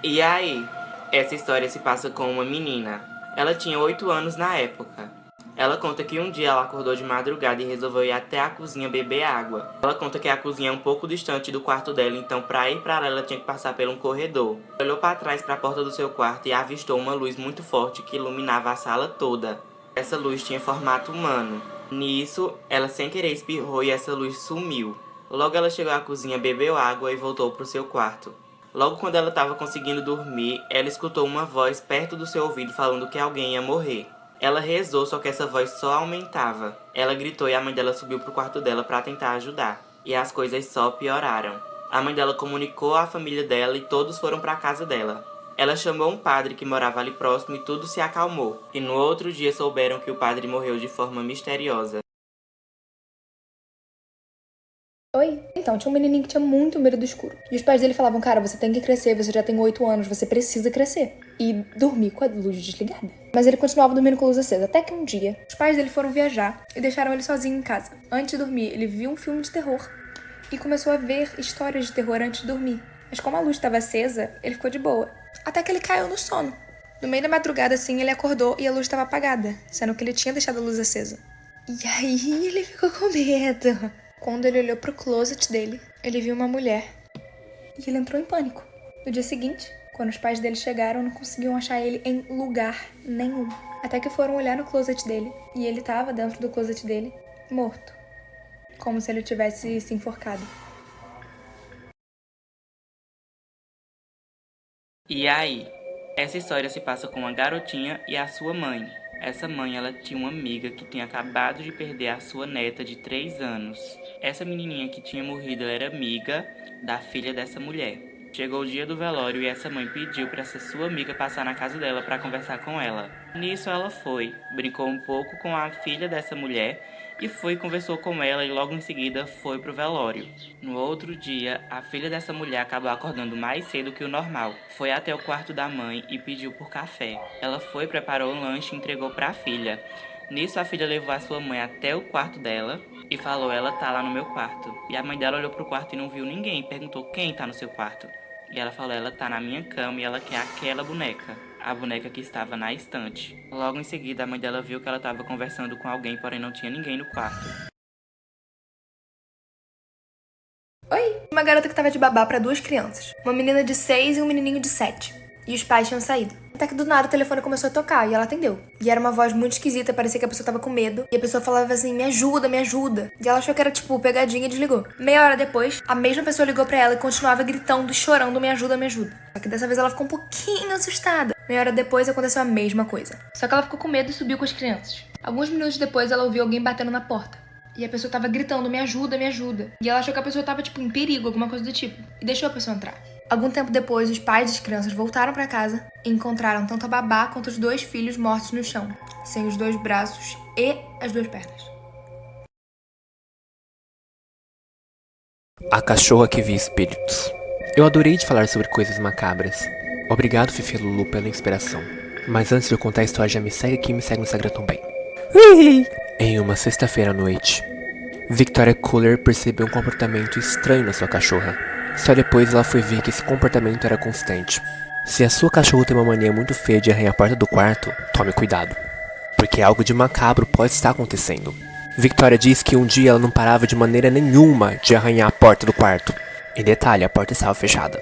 Speaker 2: E aí? Essa história se passa com uma menina. Ela tinha 8 anos na época. Ela conta que um dia ela acordou de madrugada e resolveu ir até a cozinha beber água. Ela conta que a cozinha é um pouco distante do quarto dela, então pra ir pra lá ela tinha que passar por um corredor. Ela olhou pra trás pra porta do seu quarto e avistou uma luz muito forte que iluminava a sala toda. Essa luz tinha formato humano. Nisso, ela sem querer espirrou e essa luz sumiu. Logo ela chegou à cozinha, bebeu água e voltou pro seu quarto. Logo quando ela estava conseguindo dormir, ela escutou uma voz perto do seu ouvido falando que alguém ia morrer. Ela rezou, só que essa voz só aumentava. Ela gritou e a mãe dela subiu pro quarto dela para tentar ajudar. E as coisas só pioraram. A mãe dela comunicou à família dela e todos foram para a casa dela. Ela chamou um padre que morava ali próximo e tudo se acalmou. E no outro dia souberam que o padre morreu de forma misteriosa.
Speaker 1: Oi? Então, tinha um menininho que tinha muito medo do escuro. E os pais dele falavam, cara, você tem que crescer, você já tem 8 anos, você precisa crescer. E dormir com a luz desligada. Mas ele continuava dormindo com a luz acesa, até que um dia, os pais dele foram viajar e deixaram ele sozinho em casa. Antes de dormir, ele viu um filme de terror e começou a ver histórias de terror antes de dormir. Mas como a luz estava acesa, ele ficou de boa. Até que ele caiu no sono. No meio da madrugada, assim, ele acordou e a luz estava apagada, sendo que ele tinha deixado a luz acesa. E aí ele ficou com medo. Quando ele olhou pro closet dele, ele viu uma mulher. E ele entrou em pânico. No dia seguinte, quando os pais dele chegaram, não conseguiam achar ele em lugar nenhum. Até que foram olhar no closet dele, e ele tava dentro do closet dele, morto. Como se ele tivesse se enforcado.
Speaker 2: E aí? Essa história se passa com uma garotinha e a sua mãe. Essa mãe, ela tinha uma amiga que tinha acabado de perder a sua neta de 3 anos. Essa menininha que tinha morrido, ela era amiga da filha dessa mulher. Chegou o dia do velório e essa mãe pediu para essa sua amiga passar na casa dela para conversar com ela. Nisso ela foi, brincou um pouco com a filha dessa mulher e conversou com ela e logo em seguida foi pro velório. No outro dia, a filha dessa mulher acabou acordando mais cedo que o normal. Foi até o quarto da mãe e pediu por café. Ela foi, preparou o lanche e entregou para a filha. Nisso, a filha levou a sua mãe até o quarto dela e falou, ela tá lá no meu quarto. E a mãe dela olhou pro quarto e não viu ninguém e perguntou, quem tá no seu quarto? E ela falou, ela tá na minha cama e ela quer aquela boneca. A boneca que estava na estante. Logo em seguida, a mãe dela viu que ela estava conversando com alguém, porém não tinha ninguém no quarto.
Speaker 1: Oi? Uma garota que tava de babá pra 2 crianças. Uma menina de 6 e um menininho de 7. E os pais tinham saído. Até que do nada o telefone começou a tocar e ela atendeu. E era uma voz muito esquisita, parecia que a pessoa tava com medo. E a pessoa falava assim, me ajuda, me ajuda. E ela achou que era tipo pegadinha e desligou. Meia hora depois, a mesma pessoa ligou pra ela e continuava gritando e chorando, me ajuda, me ajuda. Só que dessa vez ela ficou um pouquinho assustada. Meia hora depois aconteceu a mesma coisa. Só que ela ficou com medo e subiu com as crianças. Alguns minutos depois, ela ouviu alguém batendo na porta. E a pessoa tava gritando, me ajuda, me ajuda. E ela achou que a pessoa tava, tipo, em perigo, alguma coisa do tipo. E deixou a pessoa entrar. Algum tempo depois, os pais das crianças voltaram pra casa e encontraram tanto a babá quanto os 2 filhos mortos no chão, sem os 2 braços e as 2 pernas.
Speaker 4: A cachorra que via espíritos. Eu adorei de falar sobre coisas macabras. Obrigado, Fifi Lulu, pela inspiração. Mas antes de eu contar a história, já me segue aqui e me segue no Instagram também. Em uma sexta-feira à noite, Victoria Cooler percebeu um comportamento estranho na sua cachorra. Só depois ela foi ver que esse comportamento era constante. Se a sua cachorra tem uma mania muito feia de arranhar a porta do quarto, tome cuidado, porque algo de macabro pode estar acontecendo. Victoria diz que um dia ela não parava de maneira nenhuma de arranhar a porta do quarto. Em detalhe, a porta estava fechada.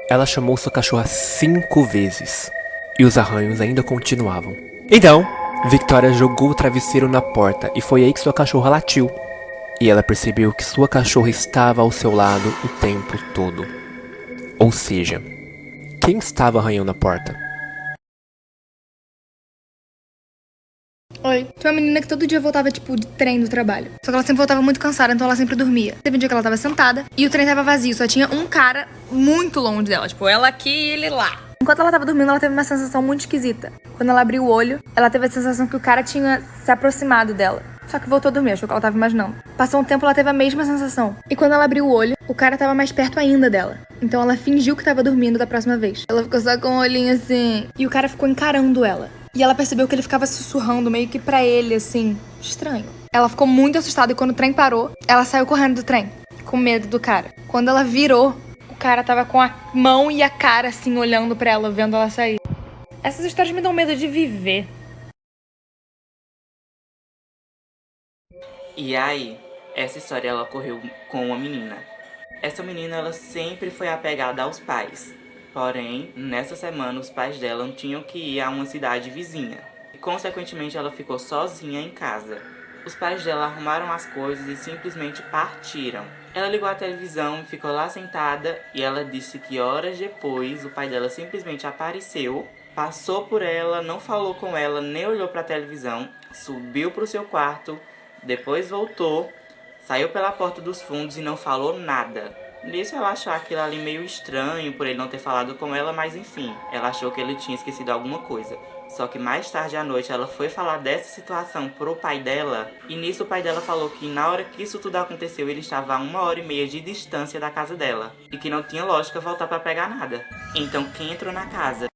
Speaker 4: Ela chamou sua cachorra 5 vezes, e os arranhos ainda continuavam. Então, Victoria jogou o travesseiro na porta e foi aí que sua cachorra latiu. E ela percebeu que sua cachorra estava ao seu lado o tempo todo. Ou seja, quem estava arranhando a porta?
Speaker 1: Oi. Tinha uma menina que todo dia voltava, tipo, de trem do trabalho. Só que ela sempre voltava muito cansada, então ela sempre dormia. Teve um dia que ela tava sentada e o trem tava vazio. Só tinha um cara muito longe dela. Tipo, ela aqui e ele lá. Enquanto ela tava dormindo, ela teve uma sensação muito esquisita. Quando ela abriu o olho, ela teve a sensação que o cara tinha se aproximado dela. Só que voltou a dormir, achou que ela tava imaginando. Passou um tempo, ela teve a mesma sensação. E quando ela abriu o olho, o cara tava mais perto ainda dela. Então ela fingiu que tava dormindo da próxima vez. Ela ficou só com o olhinho assim. E o cara ficou encarando ela. E ela percebeu que ele ficava sussurrando meio que pra ele, assim, estranho. Ela ficou muito assustada e quando o trem parou, ela saiu correndo do trem, com medo do cara. Quando ela virou, o cara tava com a mão e a cara, assim, olhando pra ela, vendo ela sair. Essas histórias me dão medo de viver.
Speaker 2: E aí, essa história ela ocorreu com uma menina. Essa menina ela sempre foi apegada aos pais. Porém, nessa semana os pais dela tinham que ir a uma cidade vizinha. E, consequentemente, ela ficou sozinha em casa. Os pais dela arrumaram as coisas e simplesmente partiram. Ela ligou a televisão, ficou lá sentada e ela disse que horas depois o pai dela simplesmente apareceu, passou por ela, não falou com ela, nem olhou para a televisão, subiu para o seu quarto, depois voltou, saiu pela porta dos fundos e não falou nada. Nisso ela achou aquilo ali meio estranho por ele não ter falado com ela, mas enfim, ela achou que ele tinha esquecido alguma coisa. Só que mais tarde à noite ela foi falar dessa situação pro pai dela, e nisso o pai dela falou que na hora que isso tudo aconteceu ele estava a 1h30 de distância da casa dela, e que não tinha lógica voltar pra pegar nada. Então quem entrou na casa?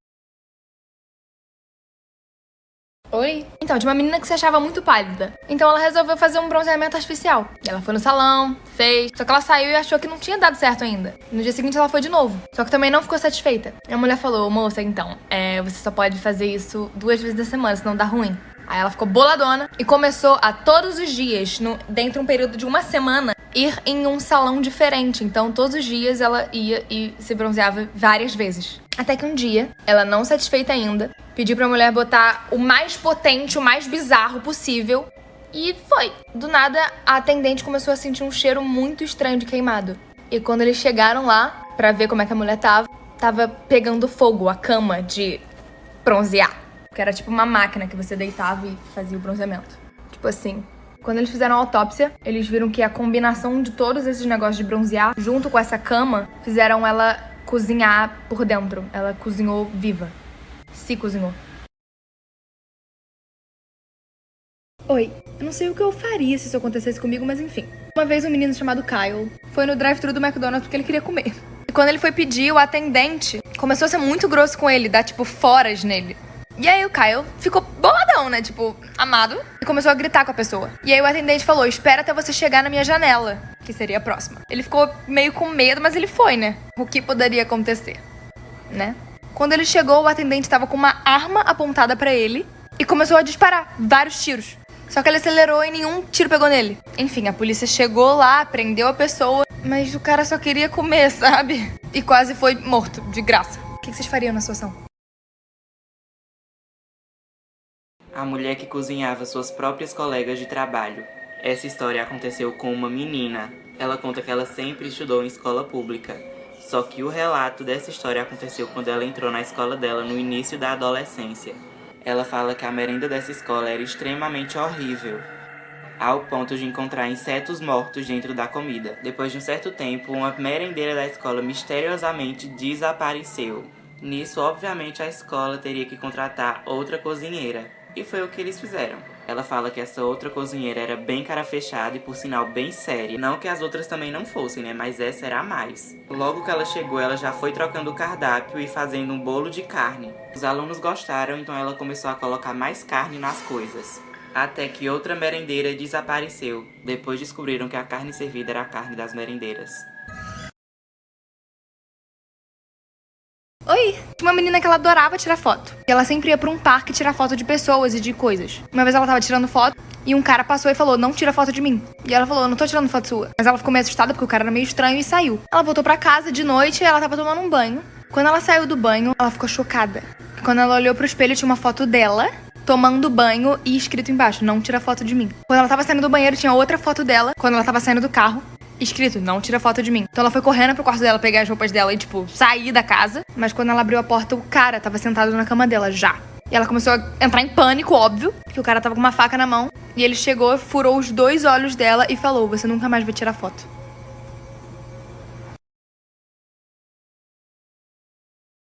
Speaker 1: Oi? Então, tinha uma menina que se achava muito pálida. Então ela resolveu fazer um bronzeamento artificial. Ela foi no salão, fez. Só que ela saiu e achou que não tinha dado certo ainda. No dia seguinte ela foi de novo. Só que também não ficou satisfeita. E a mulher falou, moça, então, você só pode fazer isso 2 vezes na semana, senão dá ruim. Aí ela ficou boladona e começou a todos os dias, dentro de um período de 1 semana, ir em um salão diferente. Então todos os dias ela ia e se bronzeava várias vezes. Até que um dia, ela não satisfeita ainda, pediu pra mulher botar o mais potente, o mais bizarro possível. E foi. Do nada, a atendente começou a sentir um cheiro muito estranho de queimado. E quando eles chegaram lá, pra ver como é que a mulher tava pegando fogo a cama de bronzear. Que era tipo uma máquina que você deitava e fazia o bronzeamento. Tipo assim. Quando eles fizeram a autópsia, eles viram que a combinação de todos esses negócios de bronzear, junto com essa cama, fizeram ela cozinhar por dentro. Ela cozinhou viva. Se cozinhou. Oi, eu não sei o que eu faria se isso acontecesse comigo, mas enfim. Uma vez um menino chamado Kyle foi no drive-thru do McDonald's porque ele queria comer. E quando ele foi pedir, o atendente começou a ser muito grosso com ele, dar tipo foras nele. E aí o Kyle ficou boladão, né? Tipo, amado. E começou a gritar com a pessoa. E aí o atendente falou, espera até você chegar na minha janela, que seria a próxima. Ele ficou meio com medo, mas ele foi, né? O que poderia acontecer, né? Quando ele chegou, o atendente estava com uma arma apontada pra ele e começou a disparar vários tiros. Só que ele acelerou e nenhum tiro pegou nele. Enfim, a polícia chegou lá, prendeu a pessoa, mas o cara só queria comer, sabe? E quase foi morto, de graça. O que vocês fariam na situação?
Speaker 2: A mulher que cozinhava suas próprias colegas de trabalho. Essa história aconteceu com uma menina. Ela conta que ela sempre estudou em escola pública. Só que o relato dessa história aconteceu quando ela entrou na escola dela no início da adolescência. Ela fala que a merenda dessa escola era extremamente horrível, ao ponto de encontrar insetos mortos dentro da comida. Depois de um certo tempo, uma merendeira da escola misteriosamente desapareceu. Nisso, obviamente, a escola teria que contratar outra cozinheira. E foi o que eles fizeram. Ela fala que essa outra cozinheira era bem cara fechada e, por sinal, bem séria. Não que as outras também não fossem, né? Mas essa era a mais. Logo que ela chegou, ela já foi trocando o cardápio e fazendo um bolo de carne. Os alunos gostaram, então ela começou a colocar mais carne nas coisas. Até que outra merendeira desapareceu. Depois descobriram que a carne servida era a carne das merendeiras.
Speaker 1: Oi! Tinha uma menina que ela adorava tirar foto. E ela sempre ia pra um parque tirar foto de pessoas e de coisas. Uma vez ela tava tirando foto e um cara passou e falou, não tira foto de mim. E ela falou, eu não tô tirando foto sua. Mas ela ficou meio assustada porque o cara era meio estranho e saiu. Ela voltou pra casa de noite e ela tava tomando um banho. Quando ela saiu do banho, ela ficou chocada. Quando ela olhou pro espelho, tinha uma foto dela tomando banho e escrito embaixo, não tira foto de mim. Quando ela tava saindo do banheiro, tinha outra foto dela. Quando ela tava saindo do carro, escrito, não tira foto de mim. Então ela foi correndo pro quarto dela, pegar as roupas dela e, sair da casa. Mas quando ela abriu a porta, o cara tava sentado na cama dela, já. E ela começou a entrar em pânico, óbvio, porque o cara tava com uma faca na mão. E ele chegou, furou os 2 olhos dela e falou, você nunca mais vai tirar foto.